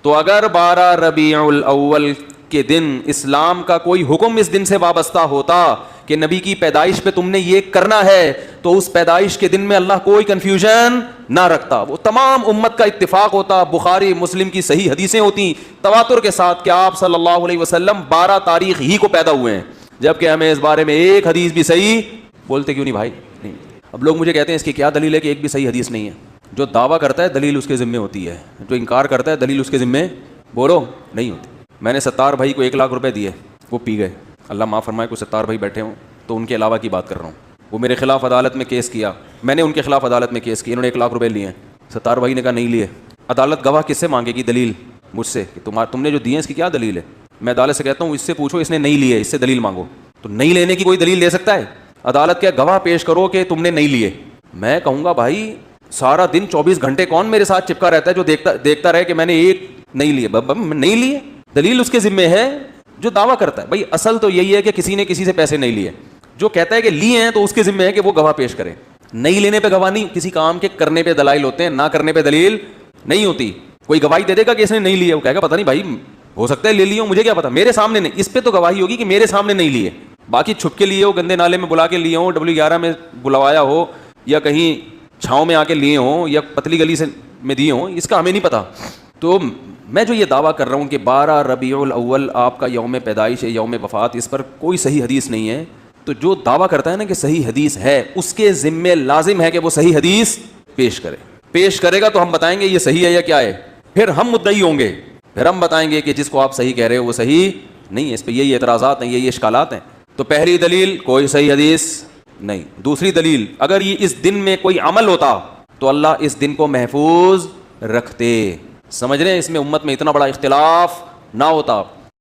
تو اگر 12 ربیع الاول کے دن اسلام کا کوئی حکم اس دن سے وابستہ ہوتا کہ نبی کی پیدائش پہ تم نے یہ کرنا ہے, تو اس پیدائش کے دن میں اللہ کوئی کنفیوژن نہ رکھتا, وہ تمام امت کا اتفاق ہوتا. بخاری مسلم کی صحیح حدیثیں ہوتی تواتر کے ساتھ کہ آپ صلی اللہ علیہ وسلم 12 تاریخ ہی کو پیدا ہوئے ہیں, جبکہ ہمیں اس بارے میں ایک حدیث بھی صحیح بولتے کیوں نہیں بھائی؟ نہیں. اب لوگ مجھے کہتے ہیں اس کی کیا دلیل ہے کہ ایک بھی صحیح حدیث نہیں ہے. جو دعویٰ کرتا ہے دلیل اس کے ذمے ہوتی ہے, جو انکار کرتا ہے دلیل اس کے ذمے بولو نہیں ہوتی. میں نے ستار بھائی کو 1 لاکھ روپے دیے, وہ پی گئے, اللہ معاف فرمائے, کوئی ستار بھائی بیٹھے ہوں تو ان کے علاوہ کی بات کر رہا ہوں. وہ میرے خلاف عدالت میں کیس کیا, میں نے ان کے خلاف عدالت میں کیس کیا, انہوں نے 1 لاکھ روپے لیے, ستار بھائی نے کہا نہیں لیے. عدالت گواہ کس سے مانگے گی؟ دلیل مجھ سے کہ تم نے جو دیے اس کی کیا دلیل ہے. میں عدالت سے کہتا ہوں اس سے پوچھو اس نے نہیں لیے, اس سے دلیل مانگو. تو نہیں لینے کی کوئی دلیل دے سکتا ہے؟ عدالت کے گواہ پیش کرو کہ تم نے نہیں لیے. میں کہوں گا بھائی سارا دن 24 گھنٹے کون میرے ساتھ چپکا رہتا ہے جو دیکھتا رہے کہ میں نے ایک نہیں لیے. نہیں لیے, دلیل اس کے ذمے ہے جو دعویٰ کرتا ہے. بھائی اصل تو یہی ہے کہ کسی نے کسی سے پیسے نہیں لیے. جو کہتا ہے کہ لیے ہیں تو اس کے ذمے ہے کہ وہ گواہ پیش کرے. نہیں لینے پہ گواہ نہیں, کسی کام کے کرنے پہ دلائل ہوتے ہیں, نہ کرنے پہ دلیل نہیں ہوتی. کوئی گواہی دے دے گا کہ اس نے نہیں لیے, وہ کہے گا پتہ نہیں بھائی ہو سکتا ہے لے لیے, مجھے کیا پتا, میرے سامنے نہیں. اس پہ تو گواہی ہوگی کہ میرے سامنے نہیں لیے. باقی چھپ کے لیے ہو, گندے نالے میں بلا کے لیے ہوں, W11 میں بلوایا ہو, یا کہیں چھاؤں میں آ کے لیے ہوں, یا پتلی گلی سے میں دیے ہوں, اس کا ہمیں نہیں پتا. تو میں جو یہ دعویٰ کر رہا ہوں کہ 12 ربیع الاول آپ کا یوم پیدائش ہے, یوم وفات, اس پر کوئی صحیح حدیث نہیں ہے. تو جو دعویٰ کرتا ہے نا کہ صحیح حدیث ہے, اس کے ذمے لازم ہے کہ وہ صحیح حدیث پیش کرے. پیش کرے گا تو ہم بتائیں گے یہ صحیح ہے یا کیا ہے, پھر ہم مدعی ہوں گے, پھر ہم بتائیں گے کہ جس کو آپ صحیح کہہ رہے ہو وہ صحیح نہیں ہے. اس پہ یہی اعتراضات ہیں, یہی اشکالات ہیں. تو پہلی دلیل کوئی صحیح حدیث نہیں. دوسری دلیل, اگر یہ اس دن میں کوئی عمل ہوتا تو اللہ اس دن کو محفوظ رکھتے. سمجھ رہے ہیں, اس میں امت میں اتنا بڑا اختلاف نہ ہوتا.